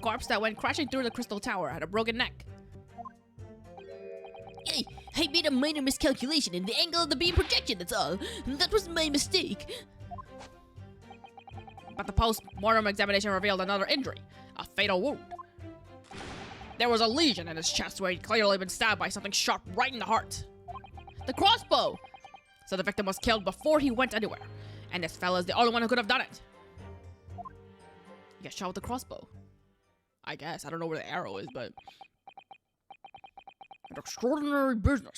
corpse that went crashing through the crystal tower had a broken neck. Hey, I made a minor miscalculation in the angle of the beam projection, that's all. That was my mistake. But the post-mortem examination revealed another injury, a fatal wound. There was a lesion in his chest where he'd clearly been stabbed by something sharp right in the heart. The crossbow! So the victim was killed before he went anywhere, and this fella's the only one who could have done it. He got shot with the crossbow. I guess. I don't know where the arrow is, but... An extraordinary business.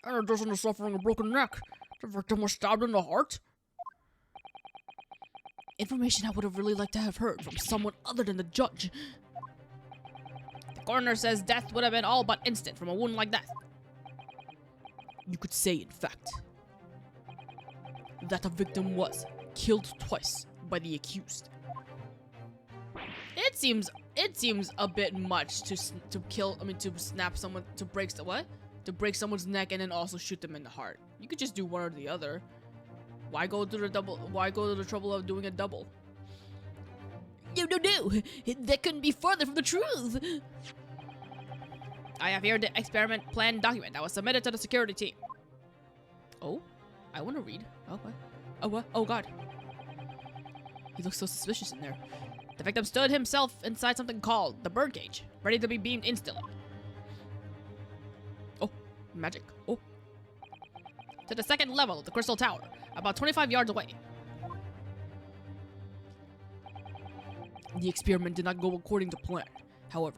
In addition to suffering a broken neck, the victim was stabbed in the heart. Information I would have really liked to have heard from someone other than the judge. The coroner says death would have been all but instant from a wound like that. You could say, in fact, that a victim was killed twice by the accused. It seems a bit much to snap someone, to break someone's neck and then also shoot them in the heart. You could just do one or the other. Why go to the trouble of doing a double? No, that couldn't be farther from the truth. I have here the experiment plan document that was submitted to the security team. Oh, I want to read. Oh, what? Oh, what? Oh, God. He looks so suspicious in there. The victim stood himself inside something called the birdcage, ready to be beamed instantly. Oh, magic. Oh. To the second level of the crystal tower, about 25 yards away. The experiment did not go according to plan, however.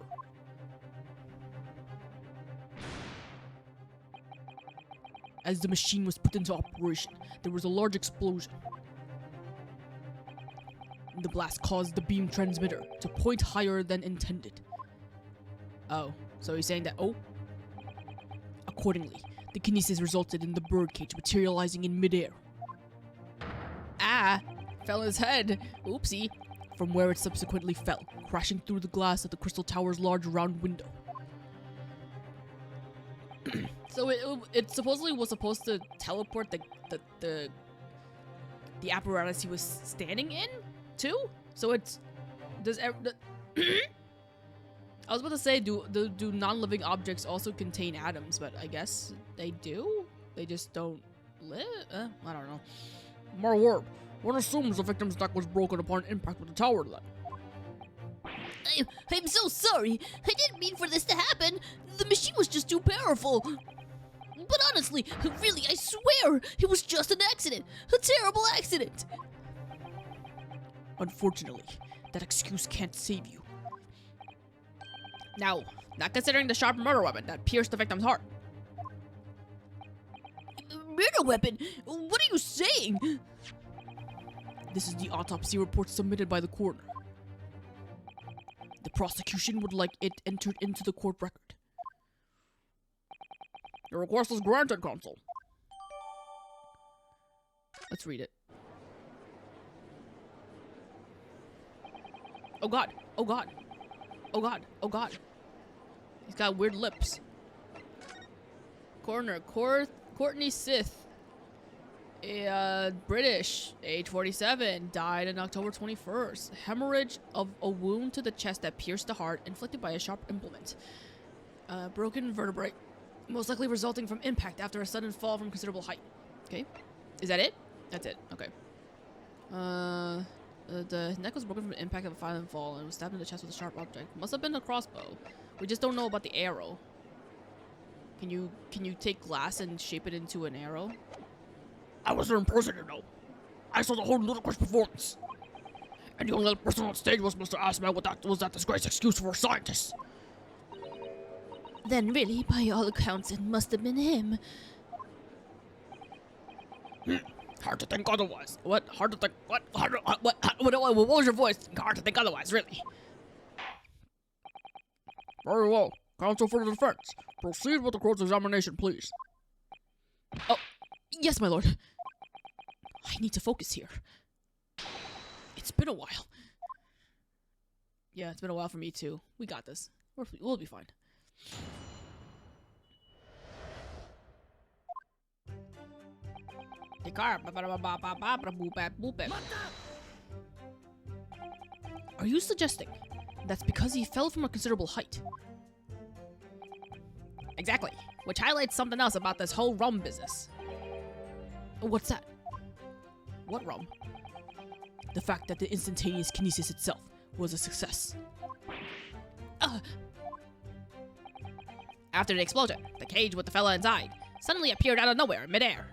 As the machine was put into operation, there was a large explosion. The blast caused the beam transmitter to point higher than intended. Oh, so he's saying that, oh. Accordingly, the kinesis resulted in the birdcage materializing in midair. Ah, fell on his head. Oopsie. From where it subsequently fell, crashing through the glass of the crystal tower's large round window. So it supposedly was supposed to teleport the apparatus he was standing in too. So it's I was about to say do non-living objects also contain atoms, but I guess they do. They just don't live. I don't know. More word. One assumes the victim's neck was broken upon impact with the tower then. I'm so sorry. I didn't mean for this to happen. The machine was just too powerful. But honestly, really, I swear, it was just an accident. A terrible accident. Unfortunately, that excuse can't save you. Now, not considering the sharp murder weapon that pierced the victim's heart. Murder weapon? What are you saying? This is the autopsy report submitted by the coroner. The prosecution would like it entered into the court record. Your request is granted, counsel. Let's read it. Oh God, oh God, oh God, oh God. He's got weird lips. Coroner, Courtney Sith. British, age 47, died on October 21st. Hemorrhage of a wound to the chest that pierced the heart, inflicted by a sharp implement. Broken vertebrae, most likely resulting from impact after a sudden fall from considerable height. Okay, is that it? That's it. Okay. The neck was broken from the impact of a violent fall and was stabbed in the chest with a sharp object. Must have been a crossbow. We just don't know about the arrow. Can you take glass and shape it into an arrow? I was there in person, you know. I saw the whole ludicrous performance. And the only other person on stage was Mr. Asman with that disgrace excuse for a scientist. Then really, by all accounts, it must have been him. Hard to think otherwise. What? Hard to think? What? What was your voice? Hard to think otherwise, really. Very well. Counsel for the defense. Proceed with the court's examination, please. Oh, yes, my lord. I need to focus here. It's been a while. Yeah, it's been a while for me too. We got this. We'll be fine. The car. Are you suggesting That's because he fell from a considerable height. Exactly, which highlights something else about this whole rum business. What's that? What rum? The fact that the instantaneous kinesis itself was a success. After the explosion, the cage with the fella inside suddenly appeared out of nowhere in midair.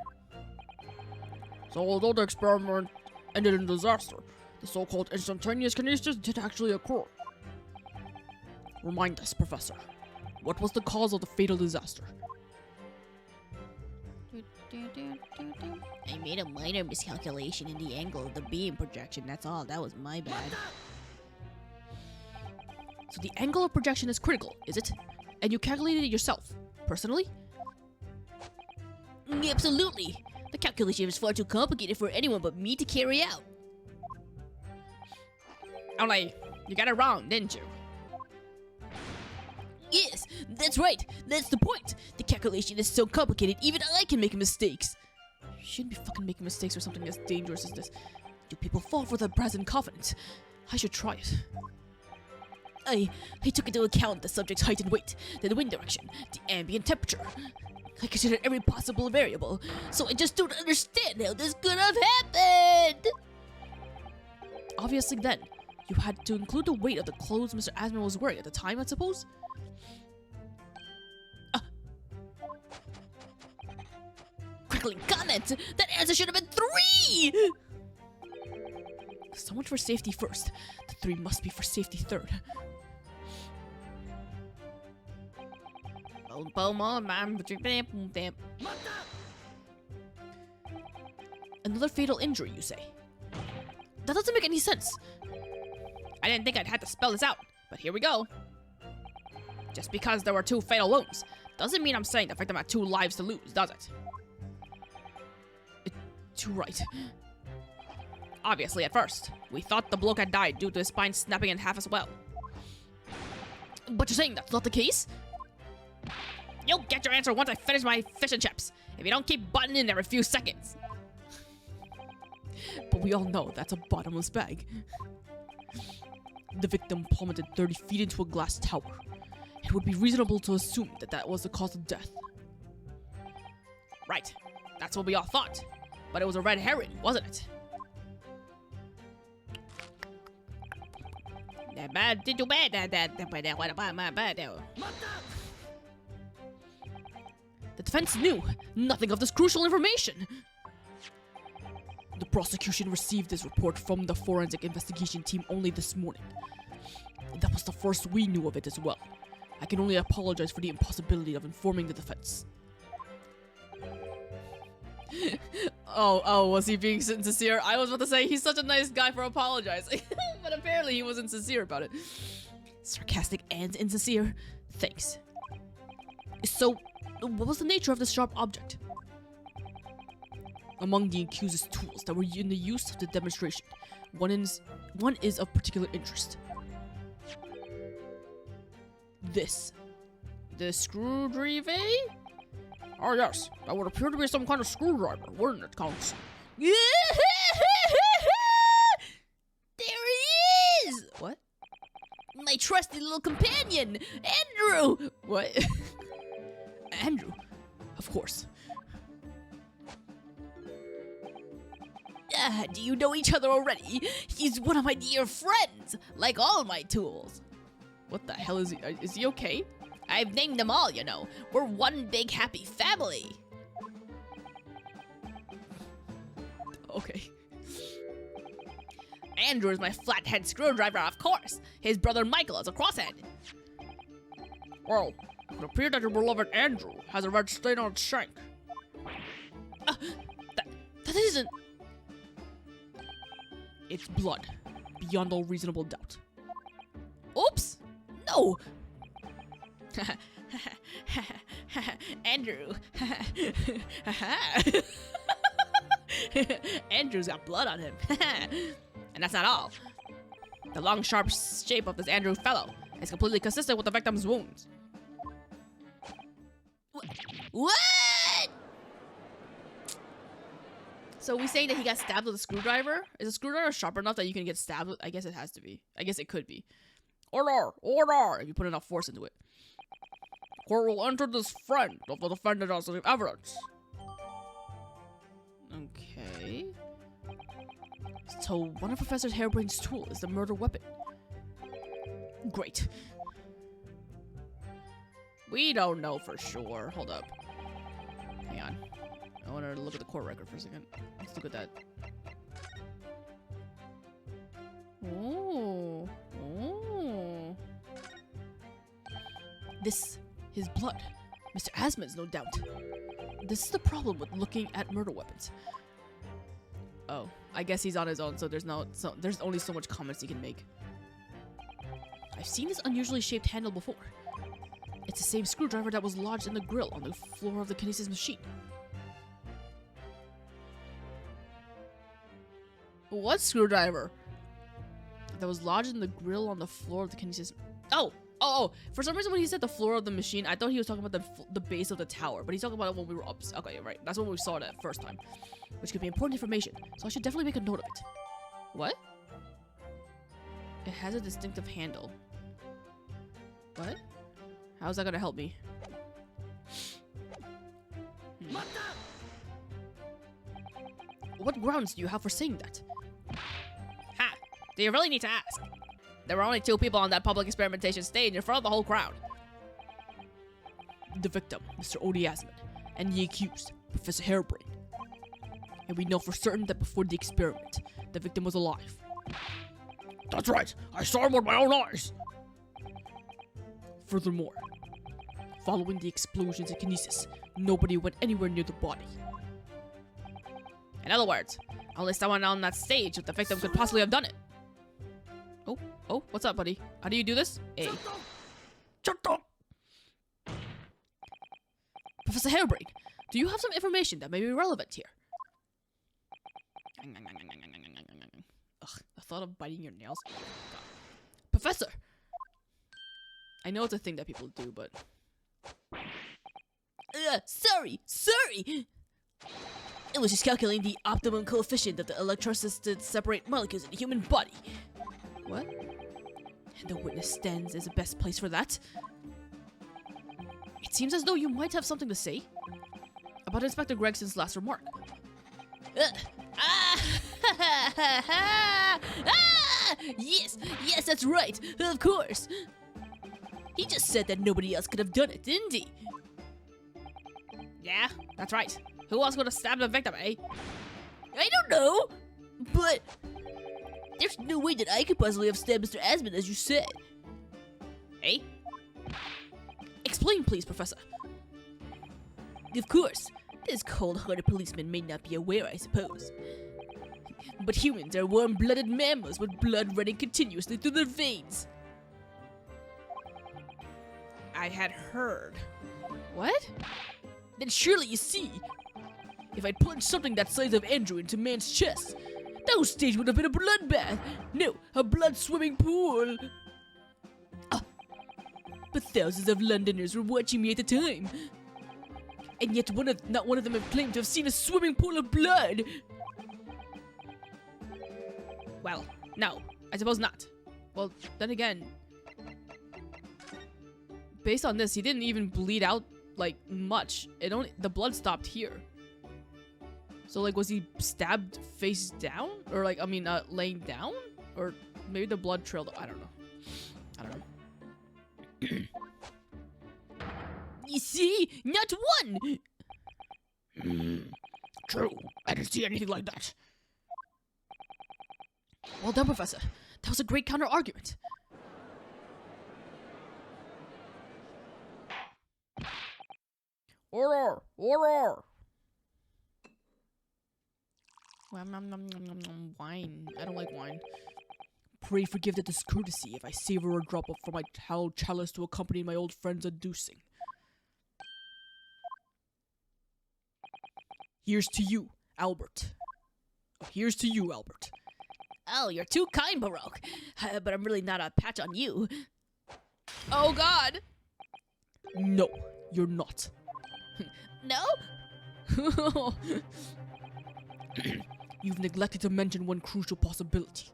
So although the experiment ended in disaster, the so-called instantaneous kinesis did actually occur. Remind us, Professor. What was the cause of the fatal disaster? I made a minor miscalculation in the angle of the beam projection, that's all. That was my bad. So the angle of projection is critical, is it? And you calculated it yourself, personally? Absolutely. The calculation is far too complicated for anyone but me to carry out. Only, you got it wrong, didn't you? Yes, that's right. That's the point. The calculation is so complicated, even I can make mistakes. You shouldn't be fucking making mistakes for something as dangerous as this. Do people fall for the present confidence? I should try it. I took into account the subject's height and weight, the wind direction, the ambient temperature. I considered every possible variable, so I just don't understand how this could have happened. Obviously then, you had to include the weight of the clothes Mr. Asmer was wearing at the time, I suppose? Crackling comment! That answer should have been 3! So much for safety first. The 3 must be for safety third. Another fatal injury, you say? That doesn't make any sense. I didn't think I'd have to spell this out, but here we go. Just because there were 2 fatal wounds doesn't mean I'm saying the victim had 2 lives to lose, does it? Too right. Obviously, at first, we thought the bloke had died due to his spine snapping in half as well. But you're saying that's not the case? You'll get your answer once I finish my fish and chips, if you don't keep butting in every few seconds. But we all know that's a bottomless bag. The victim plummeted 30 feet into a glass tower. It would be reasonable to assume that that was the cause of death. Right. That's what we all thought. But it was a red herring, wasn't it? The defense knew nothing of this crucial information. The prosecution received this report from the forensic investigation team only this morning. And that was the first we knew of it as well. I can only apologize for the impossibility of informing the defense. Oh, was he being sincere? I was about to say he's such a nice guy for apologizing, but apparently he wasn't sincere about it. Sarcastic and insincere. Thanks. So, what was the nature of this sharp object? Among the accused's tools that were in the use of the demonstration, one is of particular interest. This. The screwdriver? Oh yes, that would appear to be some kind of screwdriver, wouldn't it, Counts? There he is! What? My trusty little companion, Andrew! What? Andrew? Of course. Do you know each other already? He's one of my dear friends, like all my tools. What the hell is he? Is he okay? I've named them all, you know. We're one big happy family. Okay. Andrew is my flathead screwdriver, of course. His brother Michael is a crosshead. Well, it appears that your beloved Andrew has a red stain on its shank. That isn't... It's blood, beyond all reasonable doubt. Oops! No! Andrew. Andrew's got blood on him. And that's not all. The long, sharp shape of this Andrew fellow is completely consistent with the victim's wounds. What? So we saying that he got stabbed with a screwdriver? Is a screwdriver sharp enough that you can get stabbed with? I guess it has to be. I guess it could be. Order! Order! If you put enough force into it. Court will enter this friend of the defendant as evidence. Okay. So, one of Professor Harebrain's tools is the murder weapon. Great. We don't know for sure. Hold up. Hang on. I want to look at the court record for a second. Let's look at that. Oh. Oh. This, his blood. Mr. Asmon's, no doubt. This is the problem with looking at murder weapons. Oh, I guess he's on his own, so there's only so much comments he can make. I've seen this unusually shaped handle before. It's the same screwdriver that was lodged in the grill on the floor of the kinesis machine. What screwdriver? That was lodged in the grill on the floor of the kinesis... Oh! For some reason when he said the floor of the machine, I thought he was talking about the base of the tower. But he's talking about it when we were up... Okay, right. That's when we saw it first time. Which could be important information. So I should definitely make a note of it. What? It has a distinctive handle. What? How's that gonna help me? What grounds do you have for saying that? Ha! Do you really need to ask? There were only 2 people on that public experimentation stage in front of the whole crowd. The victim, Mr. Asmon, and the accused, Professor Harebrain. And we know for certain that before the experiment, the victim was alive. That's right. I saw him with my own eyes. Furthermore, following the explosions in kinesis, nobody went anywhere near the body. In other words, only someone on that stage with the victim could possibly have done it. Oh, what's up, buddy? How do you do this? A. Shut up. Professor Harebrain, do you have some information that may be relevant here? Ugh, the thought of biting your nails. God. Professor! I know it's a thing that people do, but... Sorry! I was just calculating the optimum coefficient of the electrolysis to separate molecules in the human body. What? And the witness stands as the best place for that. It seems as though you might have something to say about Inspector Gregson's last remark. Yes, that's right, of course. He just said that nobody else could have done it, didn't he? Yeah, that's right. Who else would have stabbed the victim, eh? I don't know, but there's no way that I could possibly have stabbed Mr. Asmon, as you said. Eh? Explain, please, Professor. Of course, this cold-hearted policeman may not be aware, I suppose. But humans are warm-blooded mammals with blood running continuously through their veins. I had heard. What? Then surely you see, if I'd plunged something that size of Andrew into man's chest, that stage would have been a bloodbath. No, a blood-swimming pool. But thousands of Londoners were watching me at the time. And yet not one of them have claimed to have seen a swimming pool of blood. Well, no, I suppose not. Well, then again, based on this, he didn't even bleed out, like, much. The blood stopped here. So, like, was he stabbed face down? Or, like, laying down? Or maybe the blood trailed, I don't know. You see? Not one! True. I didn't see anything like that. Well done, Professor. That was a great counter-argument. Order! Order! Wine. I don't like wine. Pray forgive the discourtesy if I savor a drop from my chalice to accompany my old friend's adducing. Here's to you, Albert. Here's to you, Albert. Oh, you're too kind, Baroque. But I'm really not a patch on you. Oh, God! No, you're not. No? You've neglected to mention one crucial possibility.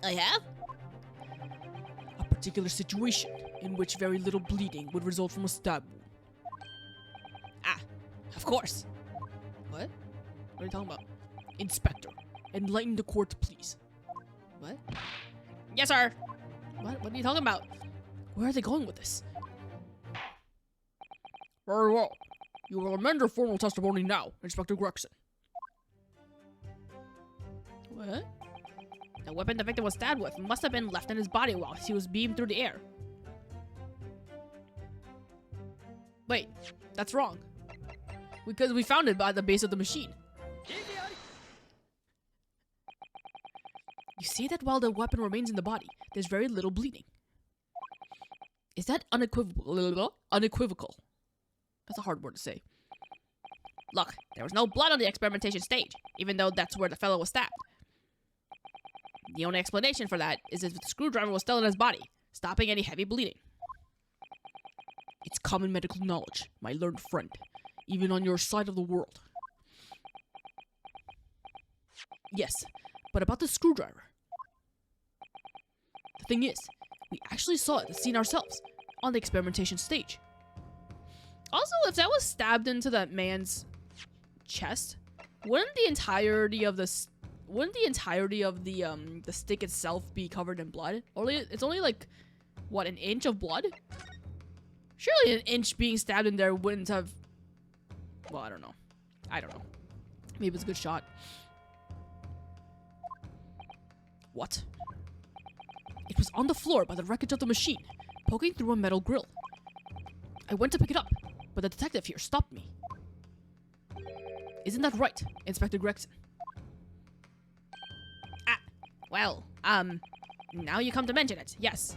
I have? particular situation in which very little bleeding would result from a stab wound. Ah, of course. What? What are you talking about? Inspector, enlighten the court, please. What? Yes, sir. What are you talking about? Where are they going with this? Very well. You will amend your formal testimony now, Inspector Gregson. What? The weapon the victim was stabbed with must have been left in his body while he was beamed through the air. Wait, that's wrong. Because we found it by the base of the machine. You say that while the weapon remains in the body, there's very little bleeding. Is that unequivocal? Unequivocal. That's a hard word to say. Look, there was no blood on the experimentation stage, even though that's where the fellow was stabbed. The only explanation for that is if the screwdriver was still in his body, stopping any heavy bleeding. It's common medical knowledge, my learned friend, even on your side of the world. Yes, but about the screwdriver. The thing is, we actually saw it, the scene ourselves, on the experimentation stage. Also, if that was stabbed into that man's chest, wouldn't the entirety of the stick itself be covered in blood? It's only like, what, an inch of blood? Surely an inch being stabbed in there wouldn't have... Well, I don't know. Maybe it's a good shot. What? It was on the floor by the wreckage of the machine, poking through a metal grill. I went to pick it up, but the detective here stopped me. Isn't that right, Inspector Gregson? Well, now you come to mention it, yes.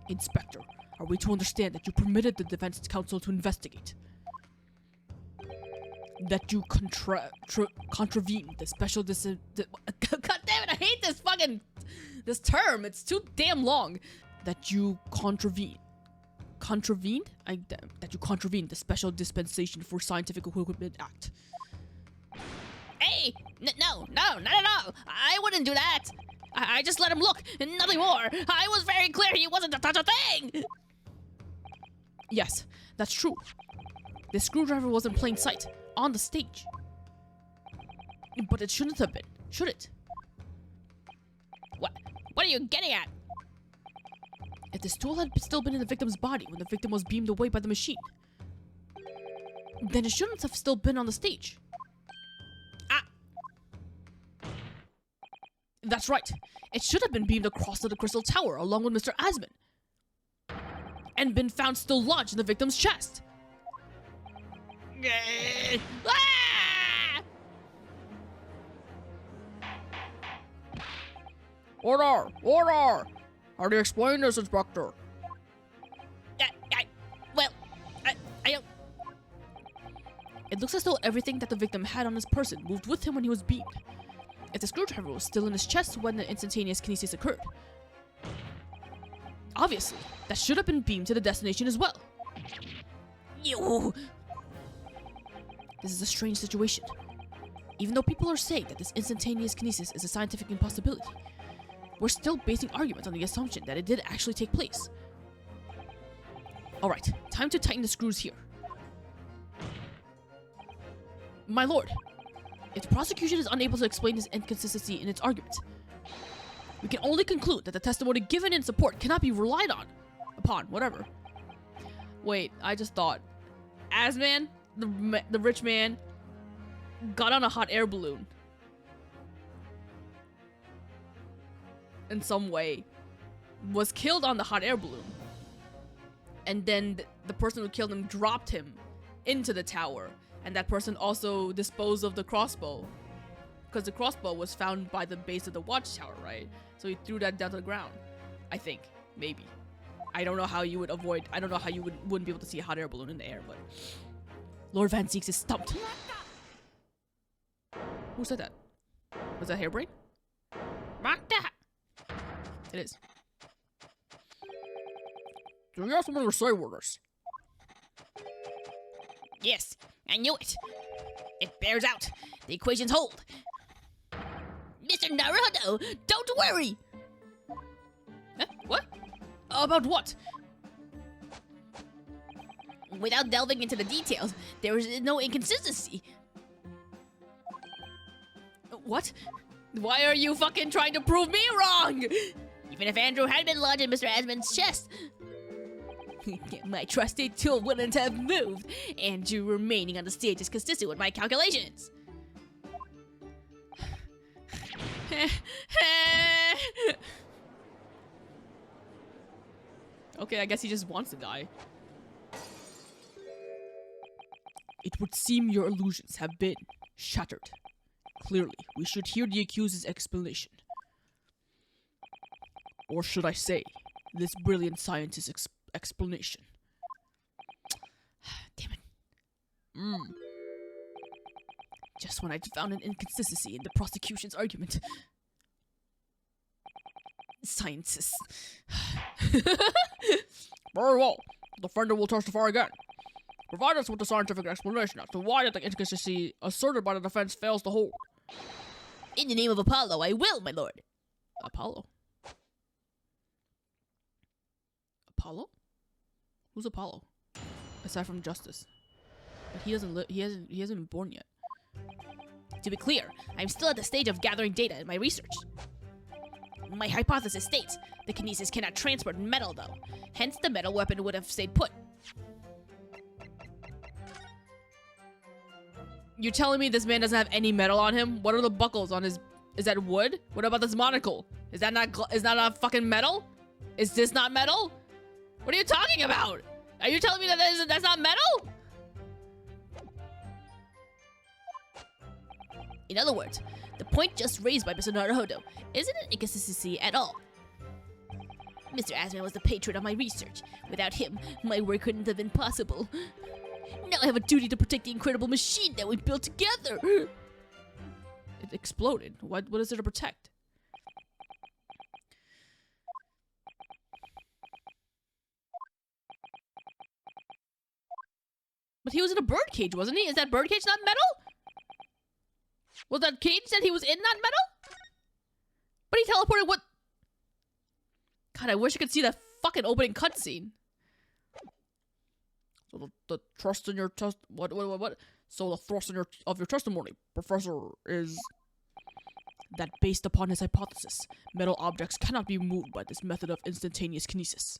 Inspector, are we to understand that you permitted the defense counsel to investigate? That you contravened the special God damn it, I hate this term, it's too damn long. That you contravened the Special Dispensation for Scientific Equipment Act. Hey, no, not at all. I wouldn't do that. I just let him look, and nothing more. I was very clear he wasn't to touch a thing. Yes, that's true. The screwdriver was in plain sight, on the stage. But it shouldn't have been, should it? What are you getting at? If this tool had still been in the victim's body when the victim was beamed away by the machine, then it shouldn't have still been on the stage. That's right. It should have been beamed across to the Crystal Tower along with Mr. Asman, and been found still lodged in the victim's chest. Order! Order! How do you explain this, Inspector? I don't... It looks as though everything that the victim had on his person moved with him when he was beamed. If the screwdriver was still in his chest when the instantaneous kinesis occurred, obviously, that should have been beamed to the destination as well. You... This is a strange situation. Even though people are saying that this instantaneous kinesis is a scientific impossibility, we're still basing arguments on the assumption that it did actually take place. Alright, time to tighten the screws here. My lord, if the prosecution is unable to explain this inconsistency in its argument, we can only conclude that the testimony given in support cannot be relied upon, whatever. Wait, I just thought. Asman, the rich man, got on a hot air balloon. In some way. Was killed on the hot air balloon. And then the person who killed him dropped him into the tower. And that person also disposed of the crossbow. Because the crossbow was found by the base of the watchtower, right? So he threw that down to the ground. I think. Maybe. I don't know how you would avoid... I don't know how you wouldn't be able to see a hot air balloon in the air, but... Lord Van Zieks is stumped. Who said that? Was that Hairbrain? It is. Do you have something to say with us? Yes, I knew it. It bears out. The equations hold. Mr. Naruhodo, don't worry. Huh? What? About what? Without delving into the details, there is no inconsistency. What? Why are you fucking trying to prove me wrong? Even if Andrew had been lodged in Mr. Asman's chest, my trusted tool wouldn't have moved. Andrew remaining on the stage is consistent with my calculations. Okay, I guess he just wants to die. It would seem your illusions have been shattered. Clearly, we should hear the accused's explanation. Or should I say, this brilliant scientist's explanation. Damn it. Just when I found an inconsistency in the prosecution's argument. Scientists. Very well. The defendant will testify again. Provide us with the scientific explanation as to why the inconsistency asserted by the defense fails to hold. In the name of Apollo, I will, my lord. Apollo? Apollo? Who's Apollo? Aside from Justice. But he doesn't he hasn't been born yet. To be clear, I'm still at the stage of gathering data in my research. My hypothesis states the kinesis cannot transport metal, though. Hence, the metal weapon would have stayed put. You're telling me this man doesn't have any metal on him? What are the buckles on his... Is that wood? What about this monocle? Is that not fucking metal? Is this not metal? What are you talking about? Are you telling me that that's not metal? In other words, the point just raised by Mr. Naruhodo isn't an inconsistency at all. Mr. Asman was the patron of my research. Without him, my work couldn't have been possible. Now I have a duty to protect the incredible machine that we built together. It exploded. What is there to protect? But he was in a birdcage, wasn't he? Is that birdcage not metal? Was that cage that he was in not metal? But he teleported what? God, I wish I could see that fucking opening cutscene. So the trust in your test... What? So the thrust in of your testimony, Professor, is... That based upon his hypothesis, metal objects cannot be moved by this method of instantaneous kinesis.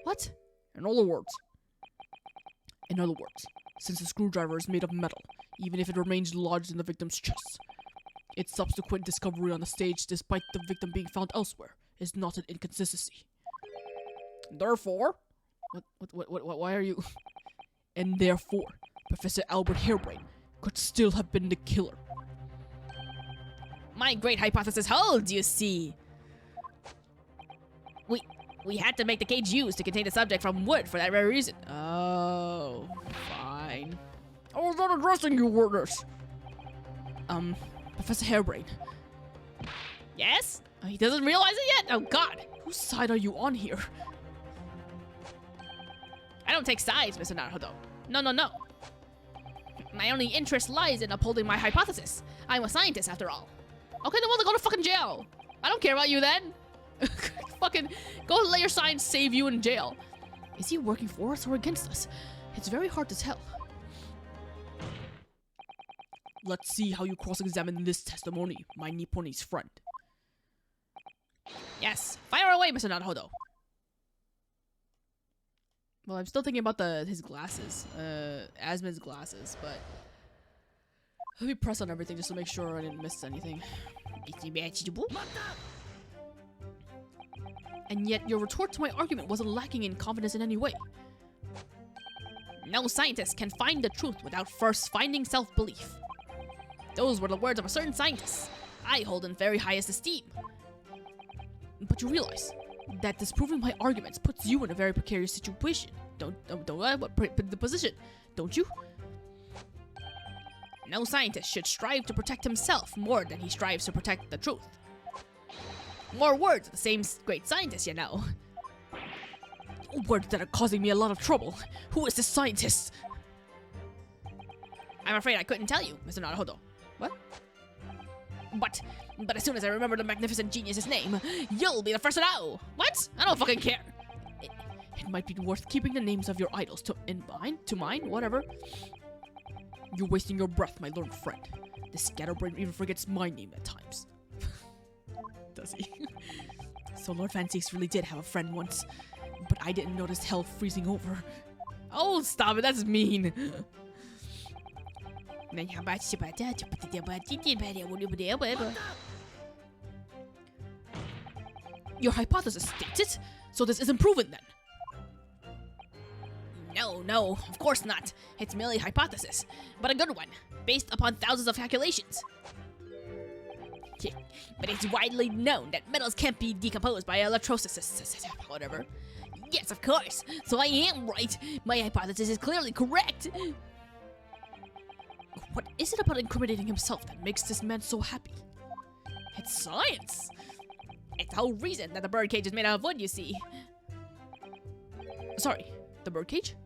What? In other words, since the screwdriver is made of metal, even if it remains lodged in the victim's chest, its subsequent discovery on the stage, despite the victim being found elsewhere, is not an inconsistency. Therefore... What, why are you... And therefore, Professor Albert Hairbrain could still have been the killer. My great hypothesis holds, you see. We had to make the cage used to contain the subject from wood for that very reason. Oh, fine. I was not addressing you, witness. Professor Hairbrain. Yes? He doesn't realize it yet? Oh god. Whose side are you on here? I don't take sides, Mr. Naruhodo. No. My only interest lies in upholding my hypothesis. I'm a scientist, after all. Okay, then we'll go to fucking jail. I don't care about you then. Fucking go let your science save you in jail. Is he working for us or against us? It's very hard to tell. Let's see how you cross-examine this testimony, my Nipponese friend. Yes, fire away, Mr. Naruhodo. Well, I'm still thinking about his glasses, Asman's glasses, but let me press on everything just to make sure I didn't miss anything. And yet, your retort to my argument wasn't lacking in confidence in any way. No scientist can find the truth without first finding self-belief. Those were the words of a certain scientist I hold in very highest esteem. But you realize that disproving my arguments puts you in a very precarious situation. Don't the position, don't you? No scientist should strive to protect himself more than he strives to protect the truth. More words of the same great scientist, you know. Words that are causing me a lot of trouble. Who is this scientist? I'm afraid I couldn't tell you, Mr. Naruhodo. What? But But as soon as I remember the magnificent genius's name, you'll be the first to know. What? I don't fucking care. It might be worth keeping the names of your idols to mind, whatever. You're wasting your breath, my learned friend. This scatterbrain even forgets my name at times. Does he? So Lord Fancyx really did have a friend once, but I didn't notice hell freezing over. Oh, stop it. That's mean. Your hypothesis states it, so this isn't proven then. No, of course not. It's merely a hypothesis, but a good one, based upon thousands of calculations. Yeah, but it's widely known that metals can't be decomposed by electrolysis, whatever. Yes, of course. So I am right. My hypothesis is clearly correct. What is it about incriminating himself that makes this man so happy? It's science. It's the whole reason that the birdcage is made out of wood, you see. Sorry, the birdcage?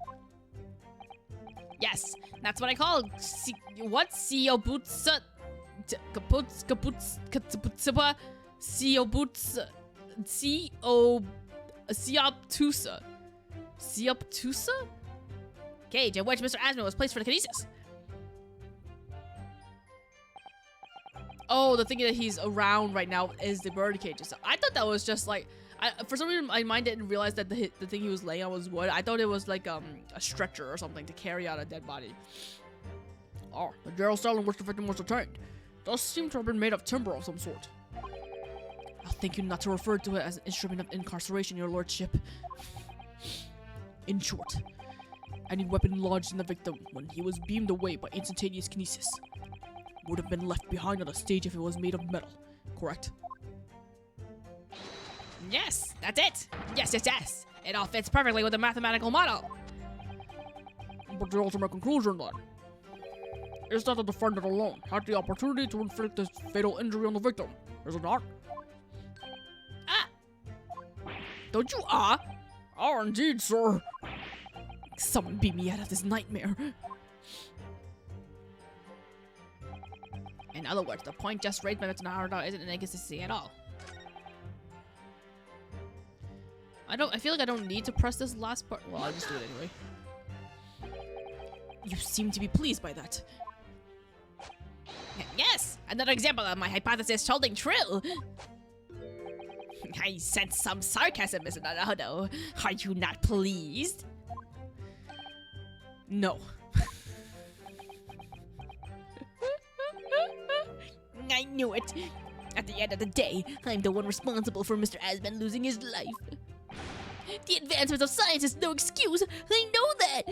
Yes, that's what I call what? Siobutsa kaputsa Sioptusa? Cage in which Mr. Asman was placed for the kinesis. Oh, the thing that he's around right now is the bird cage. So I thought that was just like, for some reason my mind didn't realize that the thing he was laying on was wood. I thought it was like a stretcher or something to carry out a dead body. Oh, the jail cell in which the victim was detained does seem to have been made of timber of some sort. I'll thank you not to refer to it as an instrument of incarceration, your lordship. In short, any weapon lodged in the victim when he was beamed away by instantaneous kinesis would have been left behind on the stage if it was made of metal, correct? Yes, that's it. Yes. It all fits perfectly with the mathematical model. But the ultimate conclusion, then, is that the defendant alone had the opportunity to inflict this fatal injury on the victim, is it not? Don't you Indeed, sir. Someone beat me out of this nightmare. In other words, the point just raised by Mr. Naruhodo isn't an inconsistency at all. I feel like I don't need to press this last part. Well, I'll just do it anyway. You seem to be pleased by that. Yes! Another example of my hypothesis holding true! I sense some sarcasm, Mr. Naruhodo. Are you not pleased? No. I knew it! At the end of the day, I'm the one responsible for Mr. Asman losing his life. The advancement of science is no excuse! I know that!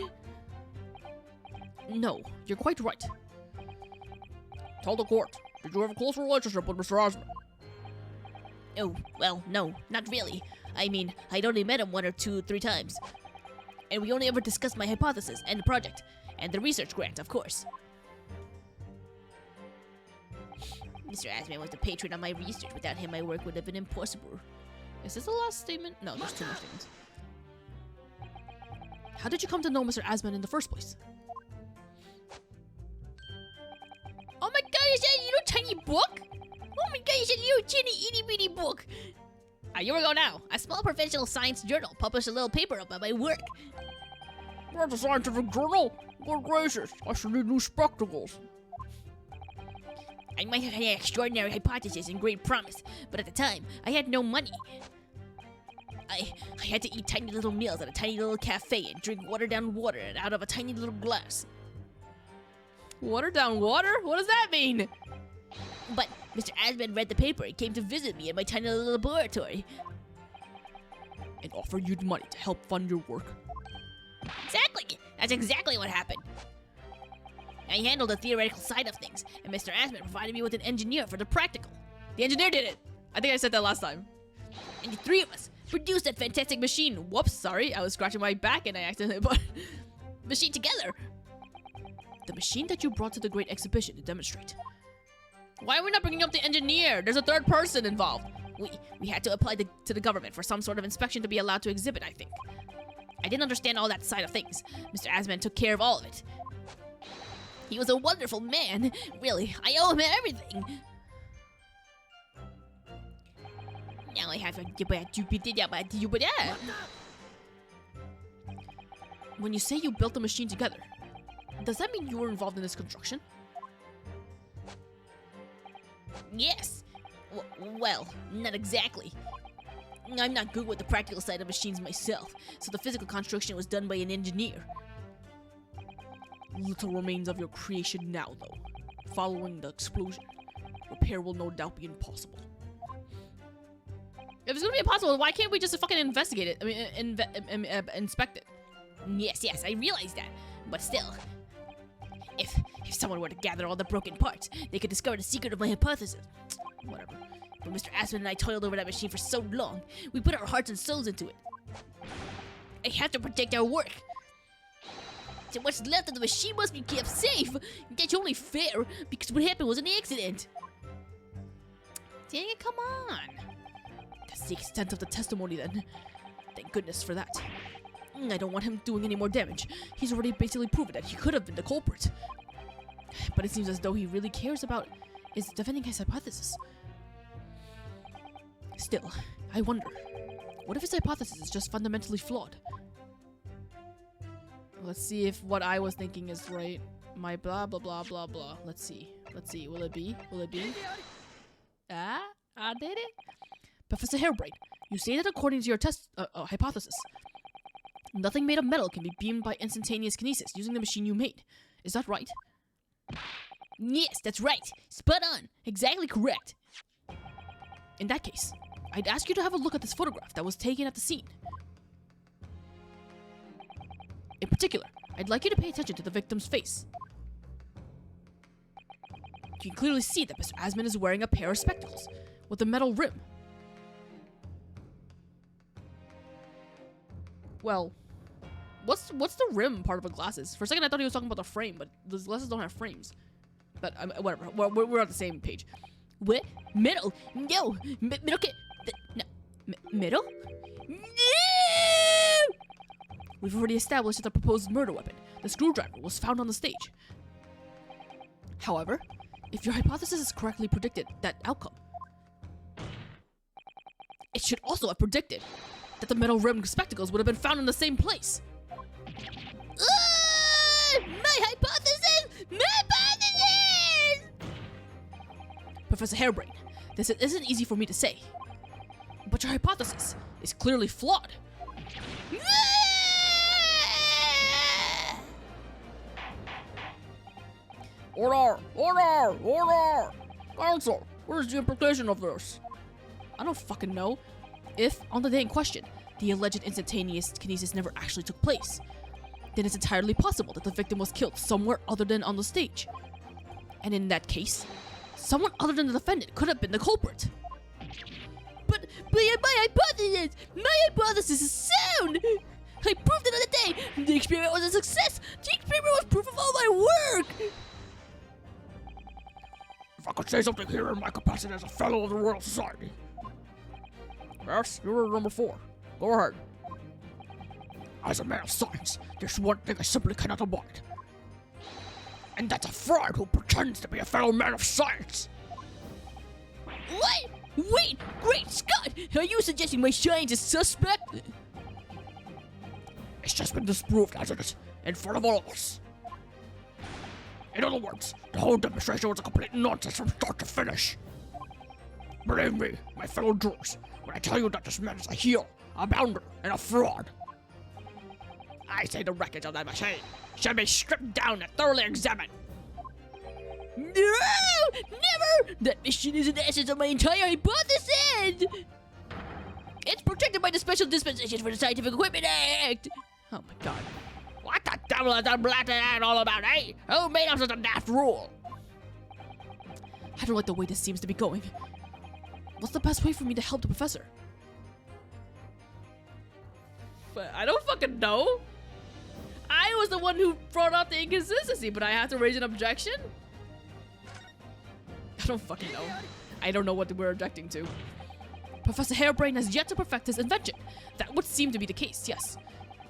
No, you're quite right. Tell the court, did you have a close relationship with Mr. Asman? Oh, well, no, not really. I mean, I'd only met him 1 or 2, 3 times. And we only ever discussed my hypothesis and the project. And the research grant, of course. Mr. Asman was the patron of my research. Without him, my work would have been impossible. Is this the last statement? No, there's 2 more statements. How did you come to know Mr. Asman in the first place? Oh my god, is that a little tiny book? Oh my god, it's a little teeny itty bitty book. Here we go now. A small professional science journal published a little paper about my work. That's a scientific journal? Good gracious, I should need new spectacles. I might have had an extraordinary hypothesis and great promise, but at the time, I had no money. I had to eat tiny little meals at a tiny little cafe and drink watered down water out of a tiny little glass. Watered down water? What does that mean? But Mr. Asman read the paper and came to visit me in my tiny little laboratory. And offered you money to help fund your work. Exactly! That's exactly what happened. I handled the theoretical side of things, and Mr. Asman provided me with an engineer for the practical. The engineer did it! I think I said that last time. And the 3 of us produced that fantastic machine. Whoops, sorry. I was scratching my back and I accidentally put machine together. The machine that you brought to the great exhibition to demonstrate. Why are we not bringing up the engineer? There's a 3rd person involved. We had to apply to the government for some sort of inspection to be allowed to exhibit, I think. I didn't understand all that side of things. Mr. Asman took care of all of it. He was a wonderful man. Really, I owe him everything. Now I have to. When you say you built the machine together, does that mean you were involved in its construction? Yes. Well, not exactly. I'm not good with the practical side of machines myself, so the physical construction was done by an engineer. Little remains of your creation now, though. Following the explosion, repair will no doubt be impossible. If it's gonna be impossible, why can't we just fucking investigate it? I mean, inspect it. Yes, I realize that. But still, if someone were to gather all the broken parts, they could discover the secret of my hypothesis. Whatever. But Mr. Aspen and I toiled over that machine for so long. We put our hearts and souls into it. I have to protect our work. So what's left of the machine must be kept safe. That's only fair, because what happened was an accident. Dang it, come on. That's the extent of the testimony then. Thank goodness for that. I don't want him doing any more damage. He's already basically proven that he could have been the culprit. But it seems as though he really cares about is defending his hypothesis. Still, I wonder, what if his hypothesis is just fundamentally flawed? Let's see if what I was thinking is right. My blah blah blah blah blah. Let's see. Will it be? I did it. Professor Hairbrain, you say that according to your hypothesis, nothing made of metal can be beamed by instantaneous kinesis using the machine you made. Is that right? Yes, that's right. Spot on. Exactly correct. In that case, I'd ask you to have a look at this photograph that was taken at the scene. In particular, I'd like you to pay attention to the victim's face. You can clearly see that Mr. Asman is wearing a pair of spectacles with a metal rim. Well, what's the rim part of a glasses? For a second I thought he was talking about the frame, but those glasses don't have frames. But whatever, we're on the same page. What? Metal? No! Metal can... No. Metal? No! We've already established that the proposed murder weapon, the screwdriver, was found on the stage. However, if your hypothesis is correctly predicted that outcome, it should also have predicted that the metal rimmed spectacles would have been found in the same place. My hypothesis! My hypothesis! Professor Hairbrain, this isn't easy for me to say, but your hypothesis is clearly flawed. Order! Order! Order! Counsel, what is the implication of this? I don't fucking know. If, on the day in question, the alleged instantaneous kinesis never actually took place, then it's entirely possible that the victim was killed somewhere other than on the stage. And in that case, someone other than the defendant could have been the culprit. But my hypothesis is sound! I proved it on the day! The experiment was a success! The experiment was proof of all my work! If I could say something here in my capacity as a fellow of the Royal Society. Yes, you're number 4. Go ahead. As a man of science, there's one thing I simply cannot abide. And that's a fraud who pretends to be a fellow man of science. What? Wait! Great Scott! Are you suggesting my science is suspect? It's just been disproved as it is, in front of all of us. In other words, the whole demonstration was a complete nonsense from start to finish. Believe me, my fellow jurors, when I tell you that this man is a heel, a bounder, and a fraud. I say the wreckage of that machine should be stripped down and thoroughly examined. No! Never! That machine is the essence of my entire hypothesis! It's protected by the Special Dispensations for the Scientific Equipment Act! Oh my god. What the devil is that black act all about, eh? Who made up such a daft rule? I don't like the way this seems to be going. What's the best way for me to help the professor? But I don't fucking know. I was the one who brought out the inconsistency, but I have to raise an objection? I don't fucking know. I don't know what we're objecting to. Professor Hairbrain has yet to perfect his invention. That would seem to be the case, yes.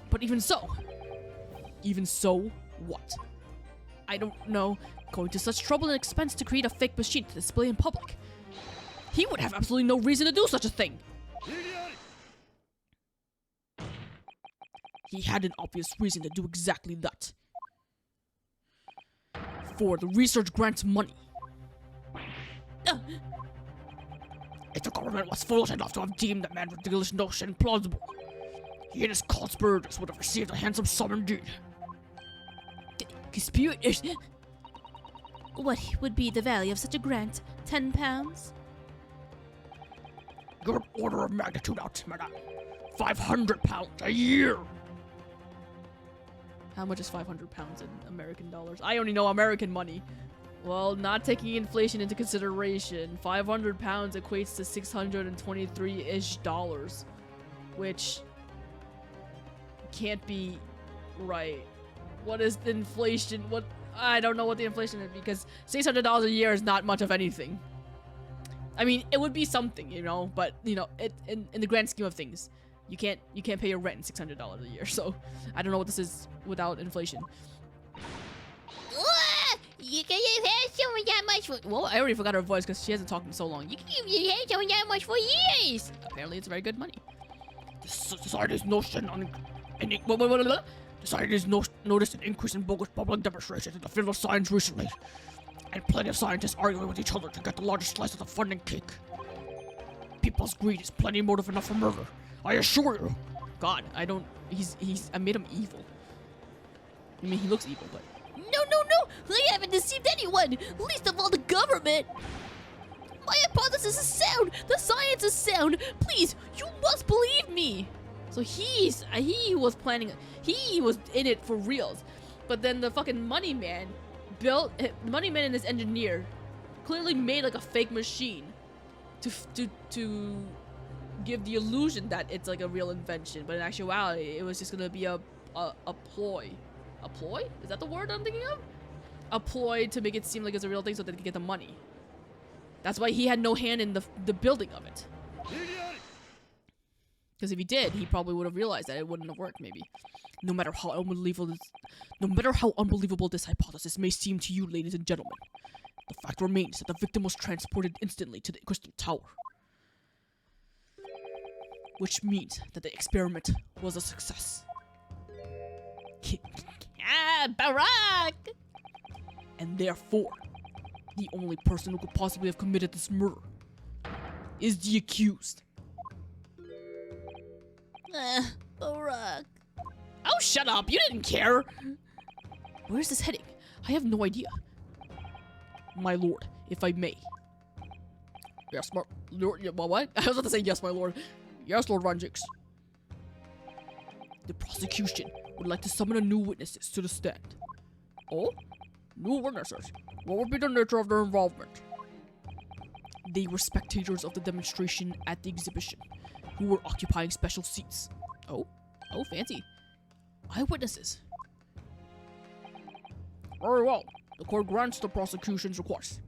But even so, what? I don't know. Going to such trouble and expense to create a fake machine to display in public. He would have absolutely no reason to do such a thing. He had an obvious reason to do exactly that. For the research grants money. If the government was foolish enough to have deemed the man's ridiculous notion plausible, he and his conspirators would have received a handsome sum indeed. Conspirators? What would be the value of such a grant? 10 pounds? Your order of magnitude out, madam. 500 pounds a year! How much is 500 pounds in American dollars? I only know American money. Well, not taking inflation into consideration, 500 pounds equates to 623-ish dollars, which can't be right. What is the inflation? What? I don't know what the inflation is, because $600 a year is not much of anything. I mean, it would be something, you know, but you know, in the grand scheme of things, you can't pay your rent $600 a year. So I don't know what this is without inflation. You can have someone that much for... Well, I already forgot her voice because she hasn't talked in so long. You can have someone that much for years! Apparently, it's very good money. The society's notion on... Society's noticed an increase in bogus public demonstrations in the field of science recently. And plenty of scientists arguing with each other to get the largest slice of the funding cake. People's greed is plenty motive enough for murder. I assure you. God, I don't... I made him evil. I mean, he looks evil, but... No! I haven't deceived anyone! Least of all the government! My hypothesis is sound! The science is sound! Please, you must believe me! So he was planning... He was in it for reals. But then the fucking money man built... The money man and his engineer clearly made like a fake machine to give the illusion that it's like a real invention. But in actuality, it was just gonna be a ploy. A ploy? Is that the word I'm thinking of? A ploy to make it seem like it's a real thing so that they could get the money. That's why he had no hand in the building of it. Because if he did, he probably would have realized that it wouldn't have worked, maybe. No matter how unbelievable this hypothesis may seem to you, ladies and gentlemen, the fact remains that the victim was transported instantly to the Crystal Tower. Which means that the experiment was a success. Barack! And therefore, the only person who could possibly have committed this murder is the accused. Barack. Oh, shut up! You didn't care! Where's this heading? I have no idea. My lord, if I may. Yes, my lord. What? I was about to say yes, my lord. Yes, Lord Ranjix. The prosecution would like to summon new witnesses to the stand. Oh? New witnesses? What would be the nature of their involvement? They were spectators of the demonstration at the exhibition, who were occupying special seats. Oh? Oh, fancy. Eyewitnesses. Very well. The court grants the prosecution's request.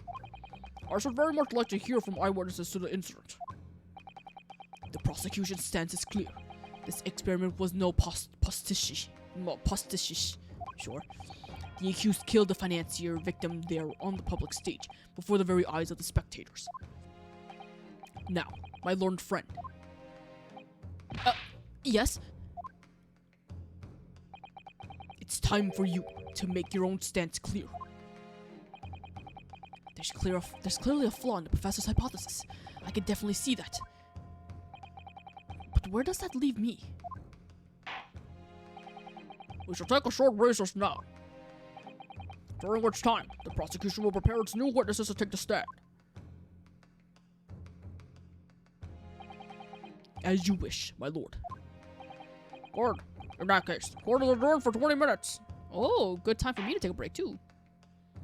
I should very much like to hear from eyewitnesses to the incident. The prosecution's stance is clear. This experiment was no postiche. Sure. The accused killed the financier victim there on the public stage, before the very eyes of the spectators. Now, my learned friend. Yes? It's time for you to make your own stance clear. There's clearly a flaw in the professor's hypothesis. I can definitely see that. But where does that leave me? We shall take a short recess now, during which time the prosecution will prepare its new witnesses to take the stand. As you wish, my lord. Good. In that case, the court is adjourned for 20 minutes. Oh, good time for me to take a break, too.